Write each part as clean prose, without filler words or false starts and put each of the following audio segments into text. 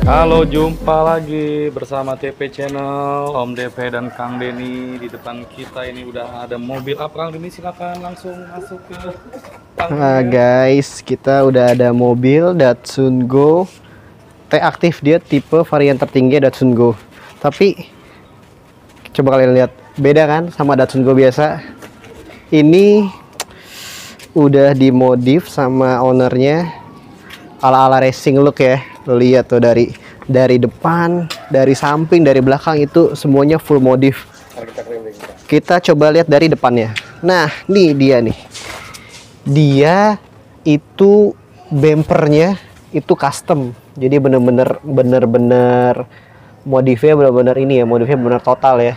Halo, jumpa lagi bersama TP Channel, Om DP dan Kang Denny. Di depan kita ini udah ada mobil apa, Kang Denny? Silakan langsung masuk ke Nah guys, kita udah ada mobil Datsun Go T aktif, dia tipe varian tertinggi Datsun Go. Tapi coba kalian lihat, beda kan sama Datsun Go biasa. Ini udah dimodif sama ownernya ala-ala racing look ya. Lo lihat tuh dari depan, dari samping, dari belakang itu semuanya full modif. Kita coba lihat dari depannya. Nah, nih dia nih. Dia itu bumpernya itu custom. Jadi bener-bener modifnya bener-bener ini ya, modifnya bener total ya.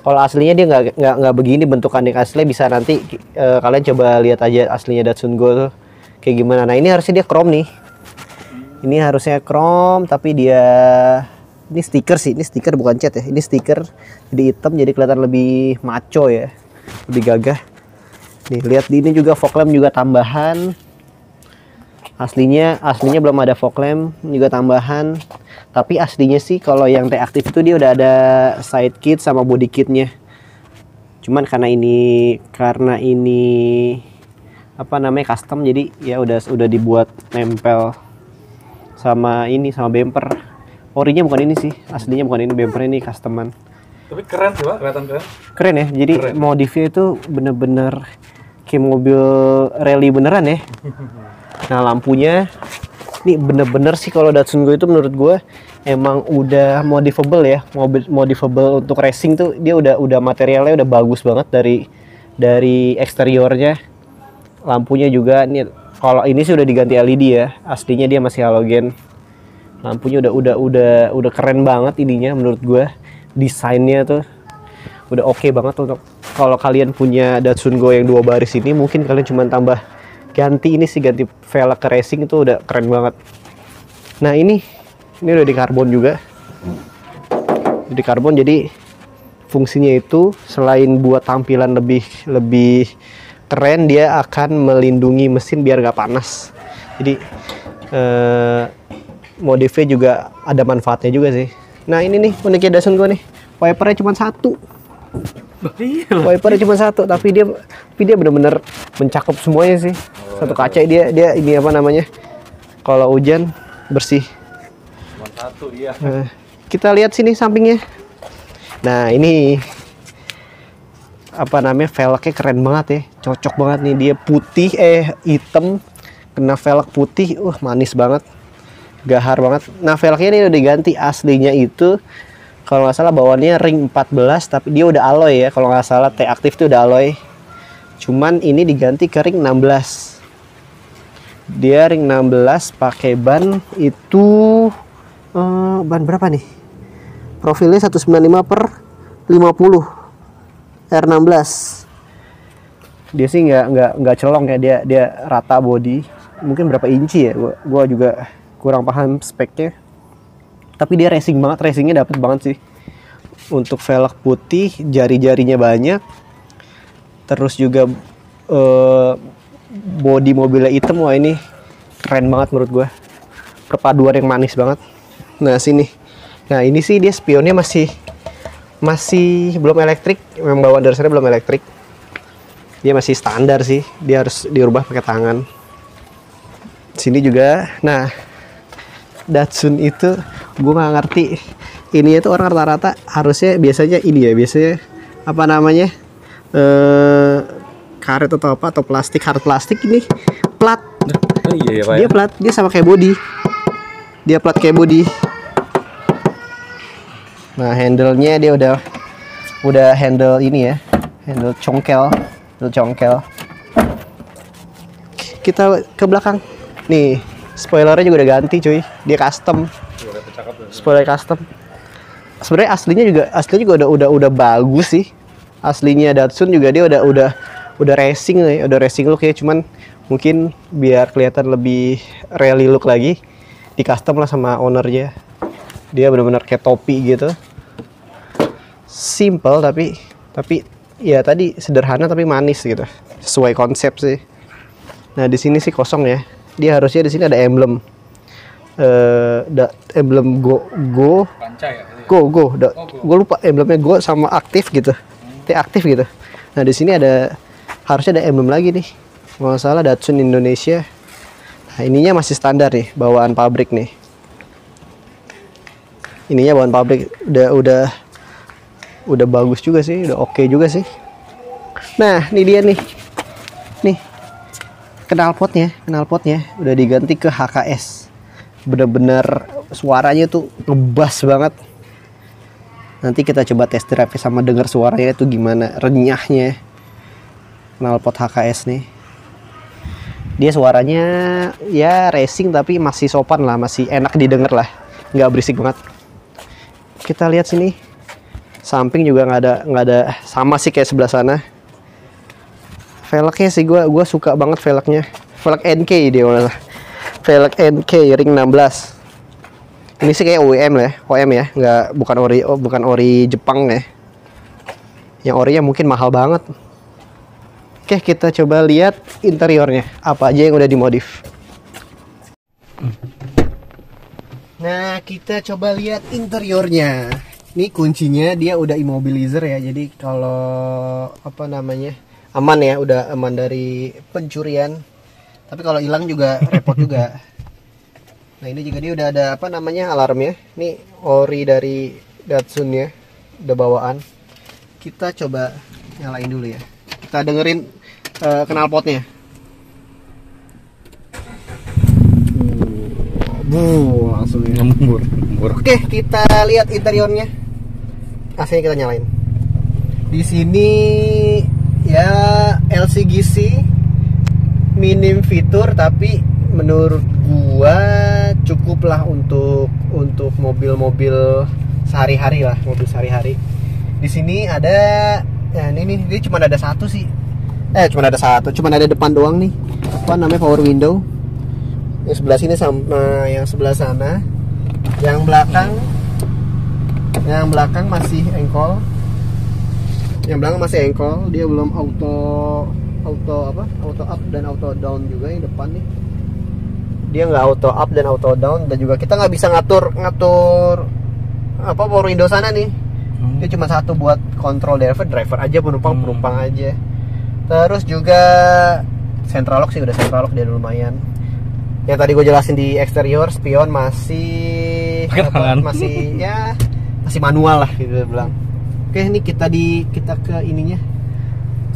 Kalau aslinya dia nggak begini bentukannya. Aslinya bisa nanti kalian coba lihat aja aslinya Datsun Go tuh kayak gimana. Nah, ini harusnya dia chrome nih. Ini harusnya chrome, tapi dia ini stiker sih. Ini stiker bukan cat ya. Ini stiker jadi hitam, jadi kelihatan lebih maco ya, lebih gagah. Nih lihat, ini juga fog lamp juga tambahan. Aslinya belum ada fog lamp, juga tambahan. Tapi aslinya sih kalau yang T aktif itu dia udah ada side kit sama body kitnya. Cuman karena ini apa namanya custom, jadi ya udah dibuat nempel sama bumper. Orinya bukan ini sih, aslinya bukan ini, bumper ini customan. Tapi keren sih, Pak, kelihatan keren. Keren ya, jadi keren. Modifnya itu bener-bener kayak mobil rally beneran ya. Nah, lampunya ini bener-bener sih kalau Datsun Go itu menurut gue emang udah modifable ya. Modifable untuk racing tuh dia udah materialnya udah bagus banget dari eksteriornya. Lampunya juga nih, kalau ini sih udah diganti LED ya. Aslinya dia masih halogen. Lampunya udah keren banget ininya menurut gue. Desainnya tuh udah oke banget untuk kalau kalian punya Datsun Go yang 2 baris ini, mungkin kalian cuma tambah ganti velg ke racing itu udah keren banget. Nah, ini udah di karbon juga. Di karbon, jadi fungsinya itu selain buat tampilan lebih keren, dia akan melindungi mesin biar gak panas. Jadi modifnya juga ada manfaatnya juga sih. Nah, ini nih uniknya Datsun Go nih, wipernya cuma satu. Wipernya cuma satu, tapi dia benar-benar mencakup semuanya sih. Satu kaca dia ini apa namanya, kalau hujan bersih. Cuma satu, iya. Nah, kita lihat sini sampingnya. Nah, ini apa namanya, velgnya keren banget ya, cocok banget nih. Dia putih hitam kena velg putih, manis banget, gahar banget. Nah, velgnya ini udah diganti. Aslinya itu kalau nggak salah bawaannya ring 14, tapi dia udah alloy ya. Kalau nggak salah T aktif itu udah alloy. Cuman ini diganti ke ring 16. Dia ring 16 pakai ban itu ban berapa nih? Profilnya 195/50 R16. Dia sih nggak celong ya, dia rata body. Mungkin berapa inci ya? Gua juga kurang paham speknya. Tapi dia racing banget, racingnya dapet banget sih. Untuk velg putih, jari-jarinya banyak. Terus juga body mobilnya hitam. Wah, ini keren banget menurut gue. Perpaduan yang manis banget. Nah, sini. Nah, ini sih dia spionnya masih belum elektrik. Memang bawaan dasarnya belum elektrik. Dia masih standar sih. Dia harus dirubah pakai tangan. Sini juga. Nah, Datsun itu gue nggak ngerti. Ini itu orang rata-rata harusnya biasanya ini ya. Biasanya apa namanya? Karet atau apa, atau plastik, hard plastik. Ini plat. Oh, iya, ya, Pak, dia ya? plat, dia sama kayak body. Dia plat kayak body. Nah, handle-nya dia udah handle ini ya, handle congkel. Kita ke belakang. Nih, spoilernya juga udah ganti cuy. Dia custom. Spoiler custom. Sebenarnya aslinya juga udah bagus sih. Aslinya Datsun juga dia udah racing ya, udah racing look ya, cuman mungkin biar kelihatan lebih rally look lagi, di custom lah sama ownernya. Dia benar-benar kayak topi gitu. Simple tapi ya tadi sederhana tapi manis gitu. Sesuai konsep sih. Nah, di sini sih kosong ya. Dia harusnya di sini ada emblem. emblem go Panca ya? gue lupa emblemnya go sama aktif gitu, T aktif gitu. Nah di sini harusnya ada emblem lagi nih, kalau nggak salah Datsun Indonesia. Nah ininya masih standar nih, bawaan pabrik nih. Ininya bawaan pabrik, udah bagus juga sih, udah oke juga sih. Nah ini dia nih knalpotnya udah diganti ke HKS. Bener-bener suaranya tuh ngebas banget. Nanti kita coba test drive sama denger suaranya itu gimana renyahnya knalpot HKS nih. Dia suaranya ya racing tapi masih sopan lah, masih enak didengar lah, nggak berisik banget. Kita lihat sini, samping juga nggak ada sama sih kayak sebelah sana. Velgnya sih gue suka banget velgnya, velg NK dia mana? Velg NK ring 16. Ini sih kayak OEM ya, bukan ori Jepang ya. Yang orinya mungkin mahal banget. Oke, kita coba lihat interiornya, apa aja yang udah dimodif. Nah, kita coba lihat interiornya. Ini kuncinya dia udah immobilizer ya, jadi kalau aman ya, udah aman dari pencurian. Tapi kalau hilang juga repot juga. Nah ini juga dia udah ada alarmnya. Ini ori dari Datsun ya, udah bawaan. Kita coba nyalain dulu ya. Kita dengerin knalpotnya. Langsung ya. Ngembur. Oke, kita lihat interiornya. AC-nya kita nyalain. Di sini ya LCGC minim fitur, tapi menurut gua cukup lah untuk mobil-mobil sehari-hari lah, mobil sehari-hari. Di sini ada ya ini cuma ada satu sih. Cuma ada depan doang nih. Apa namanya, power window. Yang sebelah sini sama yang sebelah sana. Yang belakang masih engkol. Dia belum auto up dan auto down juga yang depan nih. Dia nggak auto up dan auto down, dan juga kita nggak bisa ngatur power window sana nih. Dia cuma satu buat kontrol driver aja, penumpang aja. Terus juga central lock sih, udah central lock, dia lumayan. Yang tadi gue jelasin di eksterior, spion masih masih manual lah gitu bilang. Oke, ini kita ke ininya.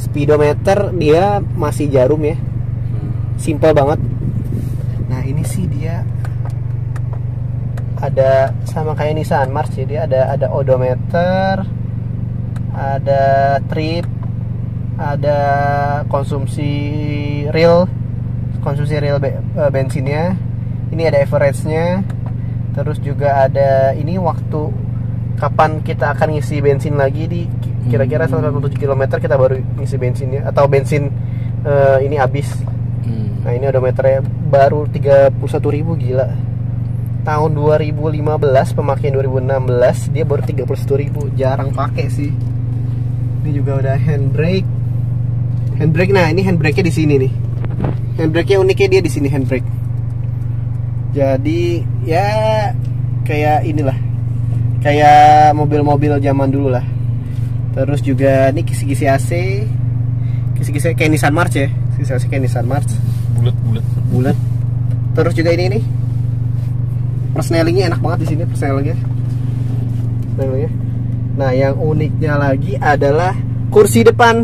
Speedometer dia masih jarum ya. Simple banget. Nah, ini sih dia ada sama kayak Nissan March ya, dia ada odometer, ada trip, ada konsumsi real bensinnya. Ini ada average-nya. Terus juga ada ini waktu kapan kita akan ngisi bensin lagi di kira-kira 107 km kita baru ngisi bensinnya, atau bensin ini habis. Nah, ini odometernya baru 31.000, gila. Tahun 2015, pemakaian 2016 dia baru 31.000, jarang pakai sih. Ini juga udah handbrake. Nah, ini handbrake-nya di sini nih. Handbrake-nya uniknya dia di sini, handbrake. Jadi ya kayak inilah, kayak mobil-mobil zaman dulu lah. Terus juga ini kisi-kisi AC, kisi-kisi kayak Nissan March ya, kisi AC kayak Nissan March, bulat. Terus juga ini nih, persnelingnya enak banget di sini, persnelingnya. Nah, yang uniknya lagi adalah kursi depan.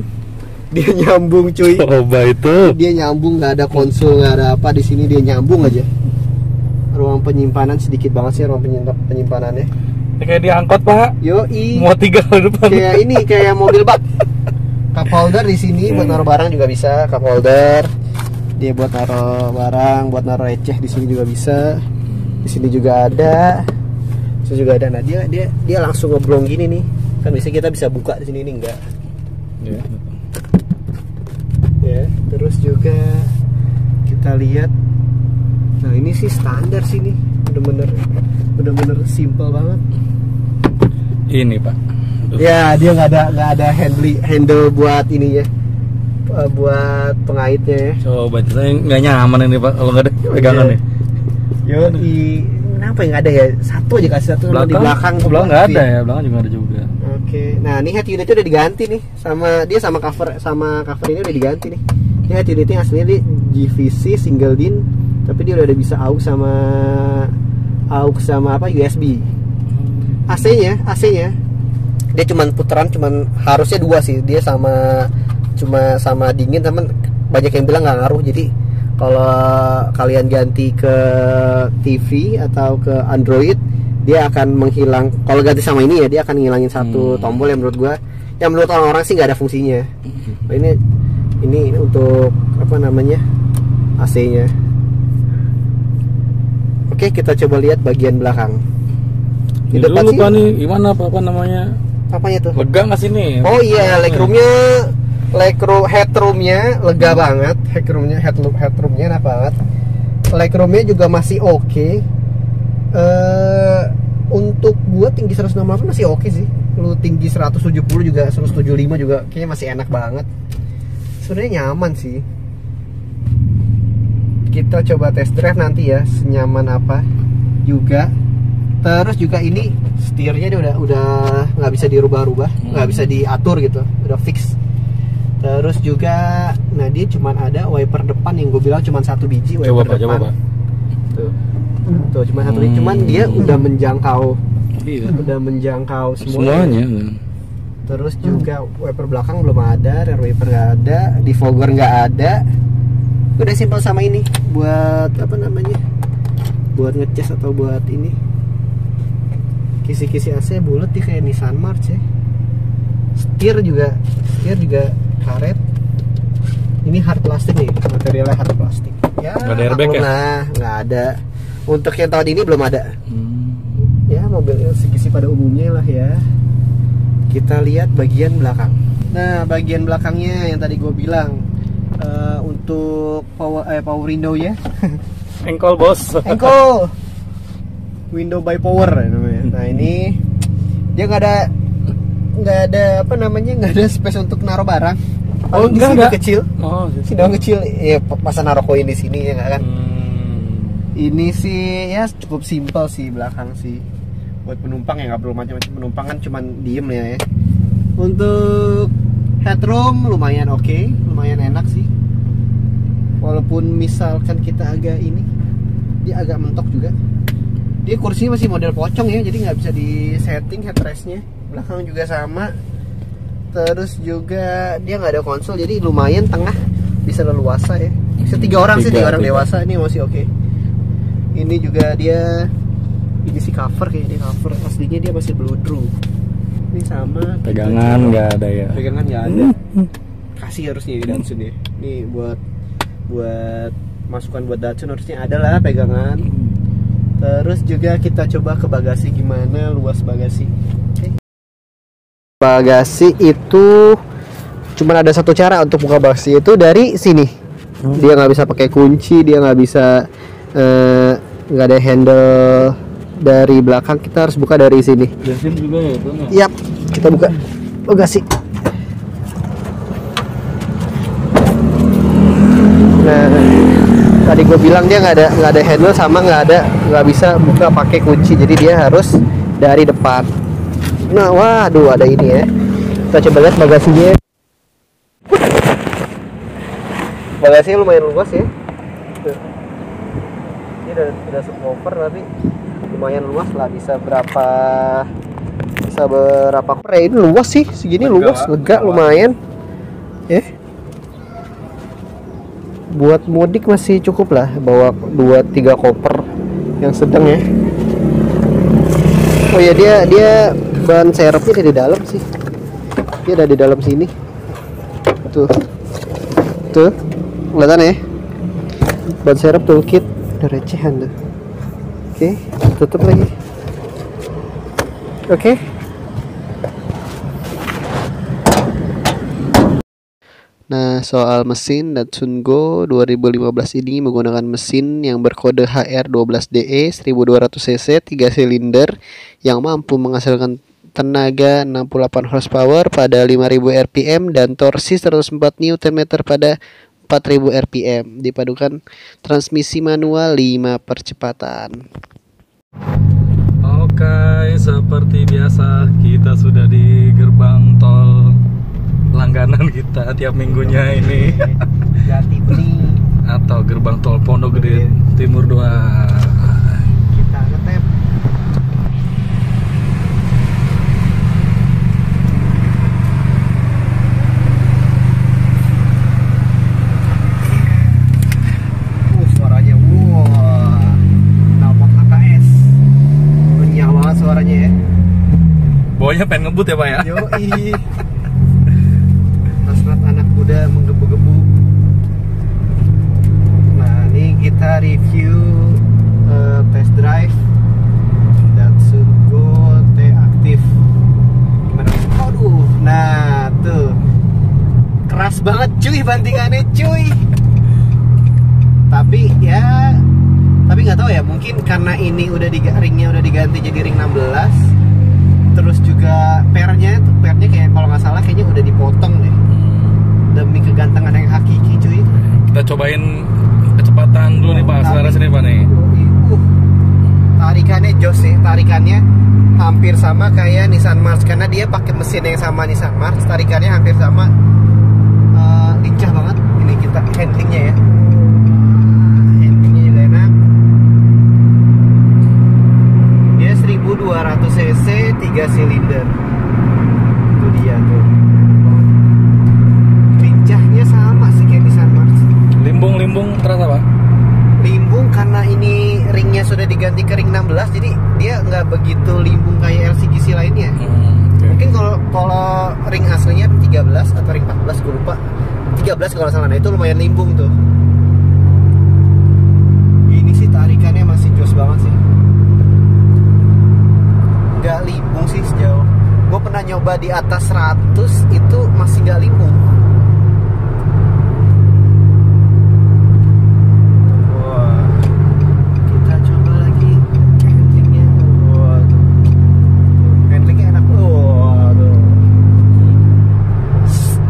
Dia nyambung, cuy. Coba itu. Dia nyambung, nggak ada konsul, nggak ada apa di sini, dia nyambung aja. Ruang penyimpanan sedikit banget sih, ruang penyimpanannya. Kayak diangkot, Pak. Yoi. Mau 3 ke depan. Kayak ini, kayak mobil bak. Cup holder di sini buat naruh barang juga bisa, cup holder. Dia buat naruh barang, buat naruh receh di sini juga bisa. Di sini juga ada. Nah, dia langsung ngeblong gini nih. Kan biasanya kita bisa buka di sini, ini enggak. Ya, terus juga kita lihat. Nah, ini sih standar sih nih. Bener-bener simple banget. Ini, Pak. Ya, dia nggak ada handle buat ini ya, buat pengaitnya ya. Coba saya nggak nyaman ini, Pak, kalau nggak ada pegangan ya. Kenapa ya nggak ada ya? Satu aja kasih satu di belakang. Belakang nggak ada ya, belakang juga ada juga. Oke. Nah, ini head unitnya udah diganti nih, sama cover ini udah diganti nih. Ini head unitnya aslinya di GVC single DIN, tapi dia udah bisa AUX sama apa USB. AC-nya dia cuman putaran, harusnya 2 sih. Dia sama dingin, teman banyak yang bilang nggak ngaruh. Jadi kalau kalian ganti ke TV atau ke Android, dia akan menghilang. Kalau ganti sama ini ya, dia akan ngilangin satu tombol yang menurut gua, yang menurut orang-orang sih nggak ada fungsinya. Nah, ini untuk apa namanya, AC-nya. Oke, kita coba lihat bagian belakang. Di depan lupa nih gimana apa namanya? Apanya tuh? Lega nggak sih nih? Oh iya, headroomnya lega banget. Headroomnya enak banget. Legroomnya juga masih oke. Untuk gua tinggi 168 masih oke sih. Lu tinggi 170 juga, 175 juga kayaknya masih enak banget. Sebenarnya nyaman sih. Kita coba test drive nanti ya, senyaman apa juga. Terus juga ini setirnya dia udah nggak bisa dirubah-rubah, nggak bisa diatur gitu, udah fix. Terus juga, nah dia cuman ada wiper depan yang gue bilang cuman 1 biji wiper depan. Coba. Tuh cuma 1 biji, cuman dia udah menjangkau, semuanya. Terus juga wiper belakang belum ada, rear wiper nggak ada, defogger nggak ada. Udah simpel sama ini, buat apa namanya, buat ngecas atau buat ini. Kisi-kisi AC bulat nih kayak Nissan March ya. Setir juga karet. Ini hard plastik nih, materialnya hard plastik. Ya, nggak ada airbag ya? Nah, nggak ada. Untuk yang tahun ini belum ada. Ya, mobil kisi pada umumnya lah ya. Kita lihat bagian belakang. Nah, bagian belakangnya yang tadi gue bilang, untuk power window ya. Engkol bos. Engkol. Window by power namanya. Nah, ini dia nggak ada apa namanya, nggak ada space untuk naruh barang. Oh, enggak. Kecil. Oh, sini doang kecil. Ya masa naruh koin di sini ya nggak kan? Ini sih ya cukup simpel sih belakang sih. Buat penumpang ya nggak perlu macam-macam, penumpang kan cuman diem ya. Untuk headroom lumayan oke, lumayan enak sih. Walaupun misalkan kita agak ini, dia agak mentok juga. Dia kursinya masih model pocong ya, jadi nggak bisa di setting headrestnya. Belakang juga sama. Terus juga dia nggak ada konsol, jadi lumayan tengah, bisa leluasa ya. Bisa 3 orang sih, 3 orang dewasa ini masih oke. Ini juga dia, ini sih cover kayaknya, cover aslinya dia masih bloodroof. Ini sama. Pegangan nggak ada ya? Pegangan nggak ada. Kasih harusnya di Datsun ya. Ini buat masukan buat Datsun harusnya ada lah pegangan. Terus juga kita coba ke bagasi, gimana luas bagasi. Bagasi itu cuma ada satu cara untuk buka bagasi, itu dari sini. Dia nggak bisa pakai kunci, dia nggak bisa, nggak ada handle dari belakang. Kita harus buka dari sini. Bensin juga ya? Yap, kita buka bagasi. Nah, tadi gue bilang dia nggak ada handle sama nggak bisa buka pakai kunci, jadi dia harus dari depan. Nah, waduh ada ini ya. Kita coba lihat bagasinya. Bagasinya lumayan luas ya. Ini udah subwoofer tapi lumayan luas lah, bisa berapa koper. Ini luas sih, segini luas, lega lumayan. Buat mudik masih cukup lah, bawa 2-3 koper yang sedang ya. Oh ya, dia ban serepnya ada di dalam sih. Dia ada di dalam sini. Tuh, kelihatan ya. Ban serep toolkit, udah recehan tuh. Oke, tutup lagi. Oke. Nah, soal mesin, Datsun Go 2015 ini menggunakan mesin yang berkode HR12DE 1200 cc 3 silinder yang mampu menghasilkan tenaga 68 horsepower pada 5000 rpm dan torsi 104 Nm pada 4000 rpm dipadukan transmisi manual 5 percepatan. Oke, seperti biasa kita sudah di gerbang tol langganan kita tiap minggunya ini. Jati Bening Atau gerbang tol Pondok Gede Timur 2. kita ngetep. Suaranya knalpot HKS renyah banget suaranya ya. Bawahnya pengen ngebut ya Pak ya? Yoi. Hasrat anak muda menggebu-gebu. Nah, ini kita review test drive Datsun Go T-Active. Gimana? Aduh, nah tuh keras banget cuy bantingannya cuy. Tapi nggak tahu ya, mungkin karena ini ringnya udah diganti jadi ring 16. Terus juga pernya kayak kalau nggak salah kayaknya udah dipotong deh demi kegantengan yang hakiki cuy. Kita cobain kecepatan dulu nih Pak, akselerasi nih Pak nih. Tarikannya jos sih, tarikannya hampir sama kayak Nissan March karena dia pakai mesin yang sama Nissan March. Tarikannya hampir sama, lincah banget. Ini kita handlingnya ya, handlingnya juga enak. Dia 1200 cc 3 silinder. Itu dia tuh. Lincahnya sama sih kayak Nissan March. Limbung terasa Pak? Limbung karena ini ringnya sudah diganti ke ring 16, jadi dia nggak begitu limbung kayak LCGC lainnya. Okay. Mungkin kalau ring aslinya 13 atau ring 14 gue lupa. 13 kalau nggak salah, nah itu lumayan limbung tuh. Ini sih tarikannya masih jos banget sih. Nggak limbung sih sejauh. Gue pernah nyoba di atas 100 itu masih nggak limbung.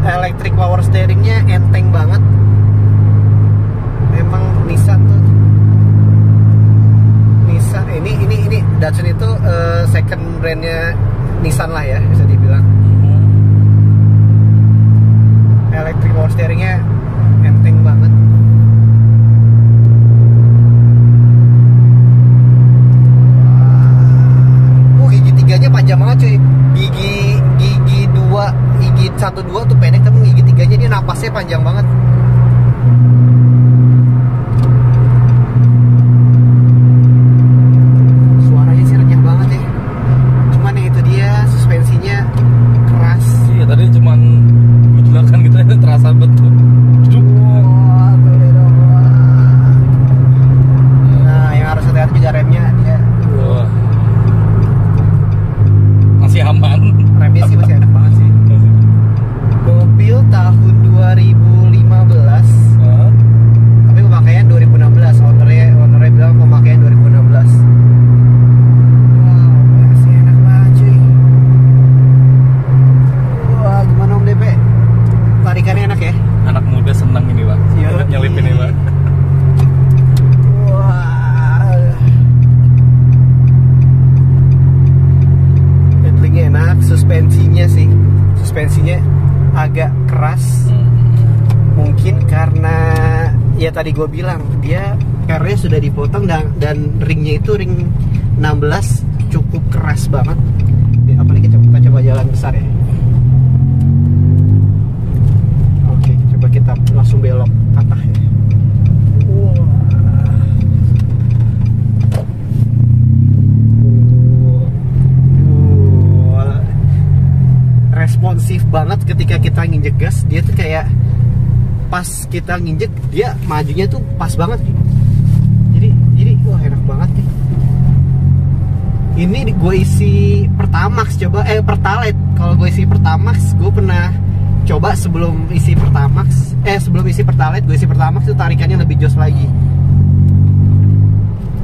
Electric power steeringnya enteng banget. Memang Nissan tuh. Nissan ini Datsun itu second brandnya Nissan lah ya, bisa dibilang. Electric power steeringnya enteng banget. Gigi 3-nya panjang banget cuy. Gigi 1, 2 tuh pendek, tapi gigi 3-nya dia napasnya panjang banget. Suaranya sih renyah banget ya. Cuman ya itu dia, suspensinya keras. Iya, tadi cuman gejolakan gitu ya, terasa betul. Nah, yang harus hati-hati juga remnya dia. Wah. Masih aman. Remnya sih masih enak banget sih. Mobil tahun 2015, tapi pemakaian 2016. Ownernya bilang pemakaian 2016. Wow, masih enak banget cuy. Wah, gimana Om DP? Tarikannya enak ya? Anak muda senang ini Pak. Enak nyelip ini Pak. Wah, handlingnya enak, suspensinya agak keras. Mungkin karena ya tadi gue bilang dia pernya sudah dipotong dan ringnya itu ring 16 cukup keras banget. Apalagi kita coba jalan besar ya. Oke, coba kita langsung belok patah ya. Responsif banget ketika kita nginjek gas. Dia tuh kayak pas kita nginjek dia majunya tuh pas banget. Jadi wah enak banget nih. Ini gue isi Pertamax coba Pertalite. Kalau gue isi Pertamax, gue pernah coba sebelum isi Pertalite gue isi Pertamax itu tarikannya lebih jos lagi.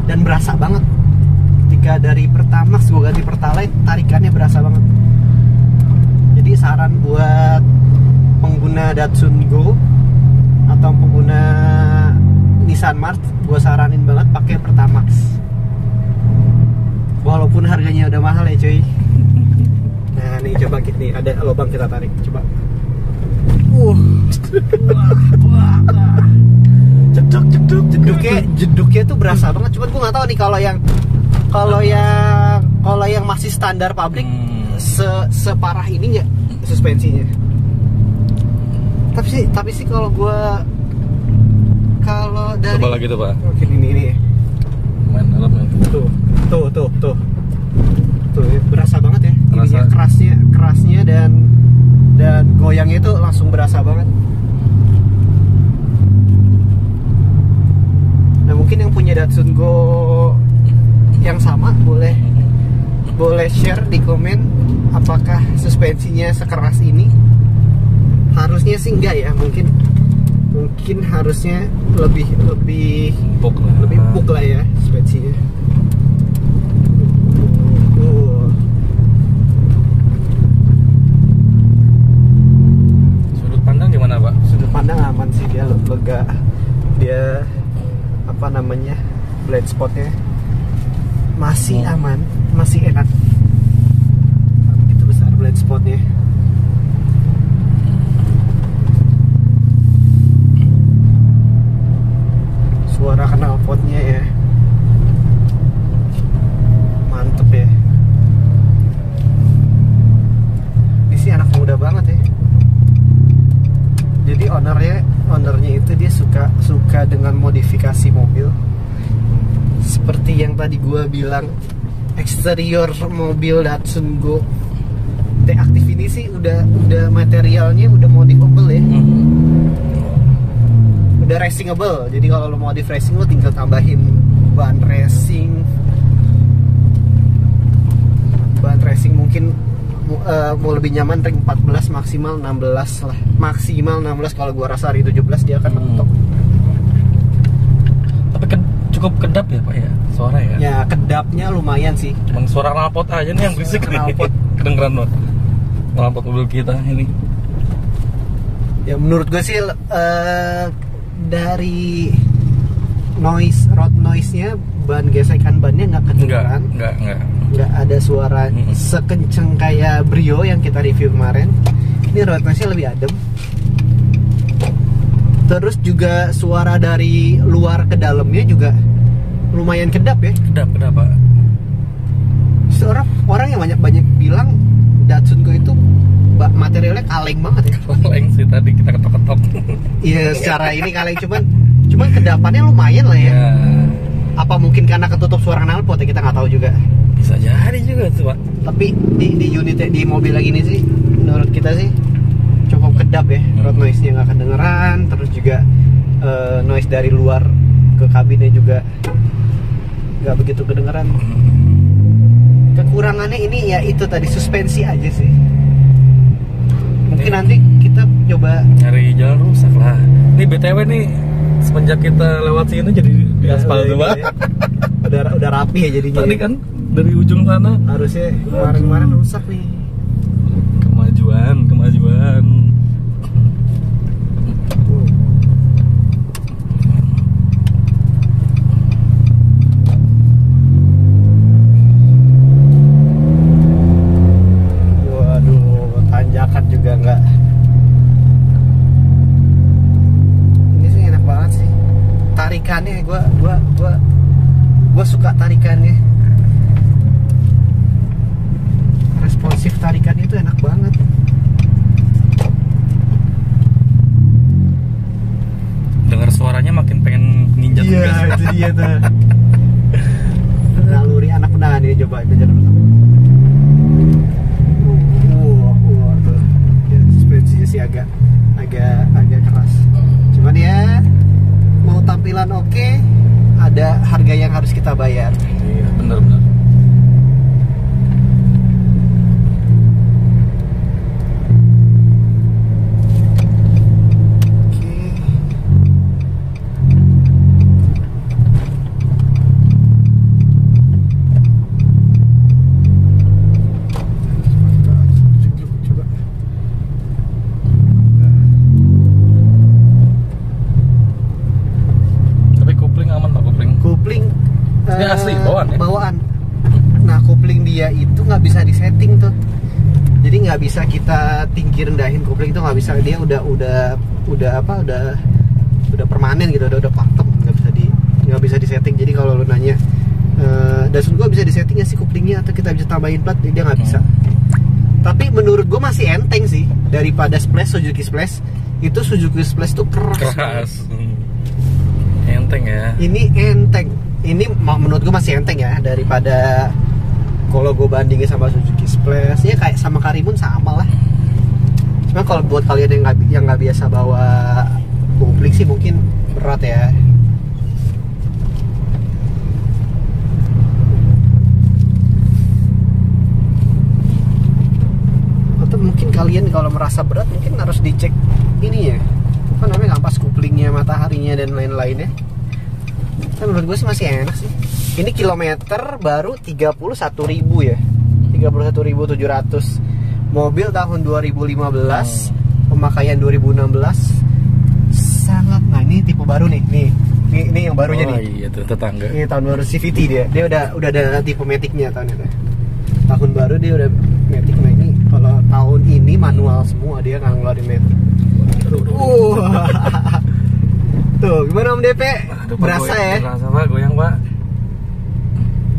Dan berasa banget. Ketika dari Pertamax gue ganti Pertalite, tarikannya berasa banget. Jadi saran buat pengguna Datsun Go atau pengguna Nissan March, gue saranin banget pakai Pertamax. Walaupun harganya udah mahal ya cuy. Nah nih coba nih ada lubang kita tarik, coba. Jeduknya tuh berasa banget. Cuman gue nggak tahu nih kalau yang masih standar pabrik separah ini nggak suspensinya. Tapi sih kalau dari coba lagi tuh Pak. mungkin ini Main dalam ya. tuh berasa banget ya. Berasa. Ininya kerasnya dan goyangnya itu langsung berasa banget. Nah mungkin yang punya Datsun Go yang sama boleh share di komen apakah suspensinya sekeras ini. Harusnya sih enggak ya, mungkin harusnya lebih empuk lah ya suspensinya. Sudut pandang gimana Pak? Sudut pandang aman sih, dia lega, dia apa namanya blind spotnya masih aman, masih enak. Itu besar blind spotnya. Suara knalpotnya ya mantep ya. Ini sih anak muda banget ya. Jadi ownernya itu dia suka dengan modifikasi mobil. Seperti yang tadi gua bilang, eksterior mobil Datsun Go T-Active ini sih udah materialnya udah modifable ya. Udah racingable. Jadi kalau lo modif racing lo tinggal tambahin ban racing mungkin mau lebih nyaman ring 14 maksimal 16 lah. Maksimal 16, kalau gua rasa hari 17 dia akan mentok. Tapi cukup kedap ya Pak ya suara ya? Ya kedapnya lumayan sih. Cuman suara knalpot aja nih yang berisik nih. Knalpot. Kedengeran banget knalpot mobil kita ini. Ya menurut gue sih dari road noise-nya, ban gesekan bannya nggak kedengeran. Nggak ada suara sekenceng kayak Brio yang kita review kemarin. Ini road noise-nya lebih adem. Terus juga suara dari luar ke dalamnya juga lumayan kedap ya. Kedap Pak. Orang yang banyak bilang Datsun Go itu materialnya kaleng banget ya. Kaleng sih tadi kita ketok-ketok. Iya secara ini kaleng, cuman kedapannya lumayan lah ya. Apa mungkin karena ketutup suara knalpot ya, kita nggak tahu juga. Bisa jadi juga tuh Pak. Tapi di unitnya, di mobil lagi ini sih menurut kita sih cukup kedap ya. Road noise-nya nggak kedengeran. Terus juga noise dari luar ke kabinnya juga nggak begitu kedengeran. Kekurangannya ini ya itu tadi, suspensi aja sih. Mungkin nanti kita coba nyari jalan rusak lah. Ini BTW nih semenjak kita lewat sini jadi di aspal tuh Pak. Udah rapi ya jadinya. Tadi kan dari ujung sana harusnya kemarin rusak nih. Kemajuan. Waduh, tanjakan juga enggak. Ini sih enak banget sih. Tarikannya gua suka tarikannya. Responsif tarikannya itu enak banget. Dengar suaranya makin pengen ninjak Iya, itu dia tuh. Naluri anak penahan ini, coba kita jalan bersama. Tuh. Ya, suspensinya sih agak keras. Cuman ya mau tampilan oke, ada harga yang harus kita bayar. Iya, benar. dia itu nggak bisa disetting tuh. Jadi nggak bisa kita tinggi rendahin kopling itu, nggak bisa. Dia udah permanen gitu, udah pakem, nggak bisa disetting. Jadi kalau lu nanya Datsun gua bisa disetting ya sih koplingnya atau kita bisa tambahin plat, dia nggak bisa. Tapi menurut gua masih enteng sih daripada Splash, Suzuki Splash. Itu Suzuki Splash tuh keras. Enteng ya. Ini enteng. Ini menurut gua masih enteng ya daripada kalau gue bandingin sama Suzuki Splash. Ya kayak sama Karimun sama lah. Cuma kalau buat kalian yang nggak biasa bawa kopling sih mungkin berat ya. Atau mungkin kalian kalau merasa berat mungkin harus dicek ini ya, apa namanya, ampas koplingnya, mataharinya dan lain-lainnya. Kan menurut gue sih masih enak sih. Ini kilometer baru 31.000 ya, 31.700. Mobil tahun 2015, pemakaian 2016. Sangat, nah ini tipe baru nih, ini yang barunya nih. Iya tuh tetangga. Ini tahun baru CVT dia udah ada tipe Matic-nya tahun itu. Tahun baru dia udah Matic. Nah ini kalau tahun ini manual semua, dia nggak ngeluarin Matic. Tuh gimana Om DP? Berasa ya? Berasa Pak, goyang Pak.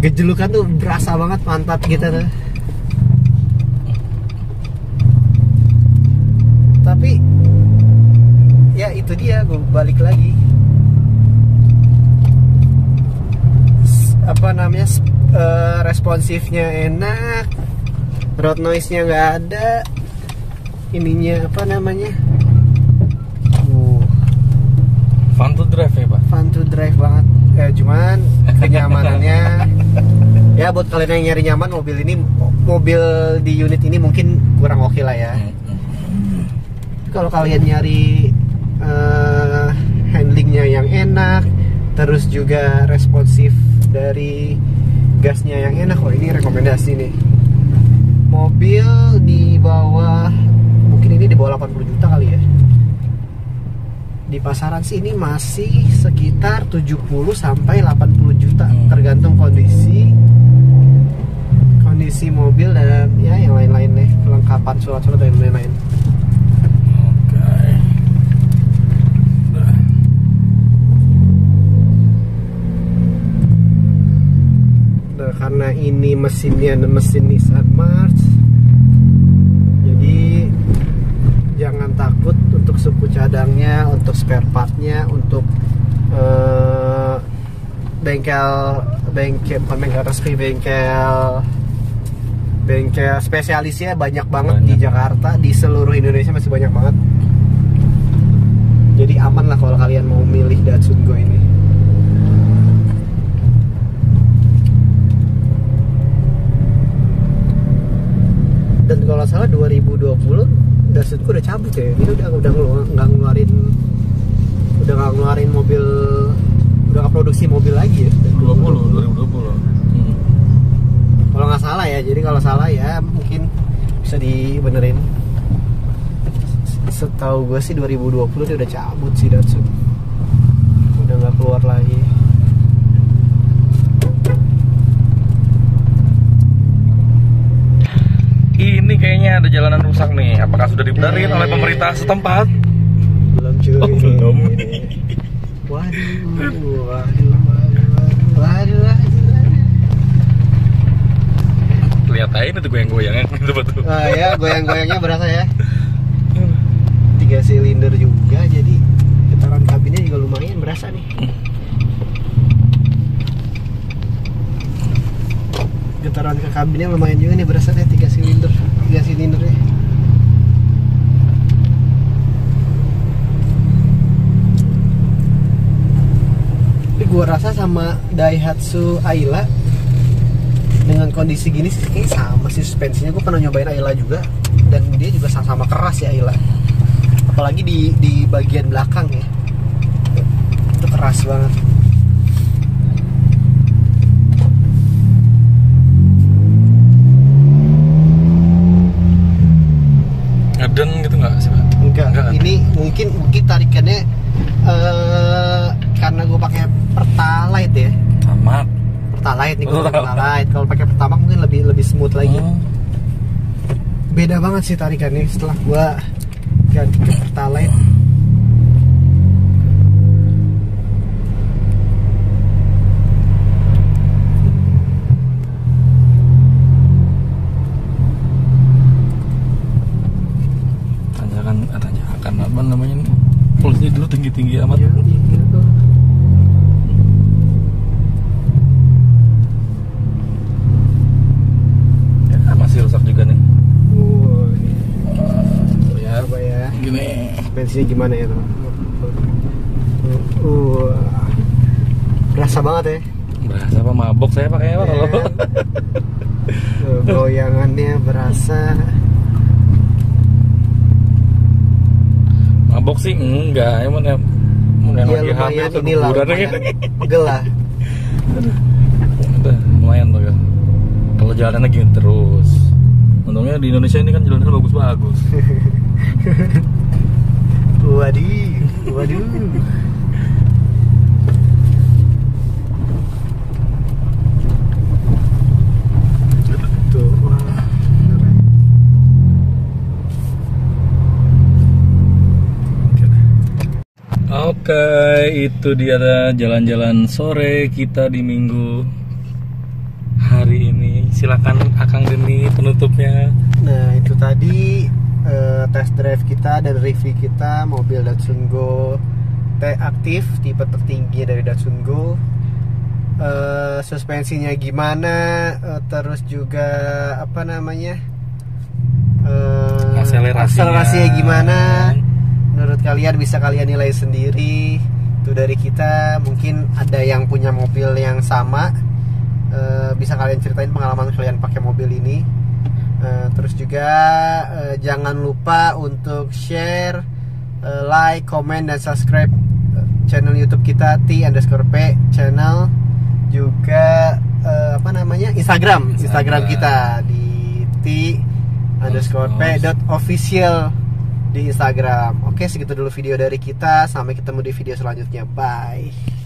Gejelukan tuh berasa banget pantat kita tuh. Tapi ya itu dia, gue balik lagi. Apa namanya, responsifnya enak, road noise-nya nggak ada, ininya apa namanya, fun to drive ya Pak? Fun to drive banget. Cuman kenyamanannya ya buat kalian yang nyari nyaman, mobil di unit ini mungkin kurang oke lah ya. Kalau kalian nyari handlingnya yang enak, terus juga responsif dari gasnya yang enak, ini rekomendasi nih. Mobil di bawah, mungkin ini di bawah 80 juta kali ya. Di pasaran sih ini masih sekitar 70 sampai 80 juta, tergantung kondisi mobil dan ya yang lain-lain nih, kelengkapan surat-surat dan lain-lain. Karena ini mesinnya mesin Nissan March, jadi jangan takut untuk suku cadangnya, untuk spare partnya, untuk bengkel resmi, bengkel spesialisnya banyak banget di Jakarta, di seluruh Indonesia masih banyak banget. Jadi aman lah kalau kalian mau milih Datsun Go ini. Dan kalau salah 2020 Datsun Go udah cabut ya. Ini udah nggak ngeluarin mobil, udah nggak produksi mobil lagi ya. 2020. Kalau nggak salah ya. Jadi kalau salah ya mungkin bisa dibenerin. Setahu gue sih 2020 dia udah cabut sih Datsun. Udah nggak keluar lagi. Ini kayaknya ada jalanan rusak nih. Apakah sudah dibenerin oleh pemerintah setempat? Belum cuy. Oh, belum. Waduh. Lihat aja itu goyang-goyangnya gitu betul. Ah ya, goyang-goyangnya berasa ya. 3 silinder juga, jadi getaran kabinnya juga lumayan berasa nih. Getaran ke kabinnya lumayan juga nih berasa deh, 3 silindernya. Tapi gua rasa sama Daihatsu Ayla dengan kondisi gini sih kayak sama sih suspensinya. Gua pernah nyobain Ayla juga dan dia juga sama-sama keras ya Ayla. Apalagi di bagian belakang ya. Itu keras banget. Ngeden gitu nggak sih Pak? Enggak kan? Ini mungkin tarikannya karena gue pakai Pertalite ya. Pertalite nih, kalau Pertalite. Kalau pakai Pertamax mungkin lebih smooth lagi. Beda banget sih tarikannya setelah gua ganti ke Pertalite. Tanyakan apa namanya nih? Pulsnya dulu tinggi amat. Ya, gitu. Ya, masih rusak juga nih. Ya, apa ya? Gini. Bensinnya gimana ya tuh? Berasa banget ya. Berasa apa, mabok saya pakai apa kalau? Goyangannya berasa. Mabok sih enggak, emang yang Ya lagi hamil lumayan inilah, keguguran pegel lah. Udah lumayan tuh kan. Kalau jalannya gini terus. Untungnya di Indonesia ini kan jalannya bagus-bagus. Waduh. Tuh, wah. Oke, itu dia jalan-jalan sore kita di minggu hari ini. Silakan Akang Deni penutupnya. Nah, itu tadi test drive kita dan review kita mobil Datsun Go T aktif, tipe tertinggi dari Datsun Go. Suspensinya gimana, terus juga apa namanya, akselerasinya gimana. Menurut kalian bisa kalian nilai sendiri. Itu dari kita. Mungkin ada yang punya mobil yang sama, bisa kalian ceritain pengalaman kalian pakai mobil ini. Terus juga jangan lupa untuk share, like, comment, dan subscribe channel YouTube kita T_P channel. Juga Instagram kita di T_P.official di Instagram. Oke, segitu dulu video dari kita. Sampai ketemu di video selanjutnya. Bye.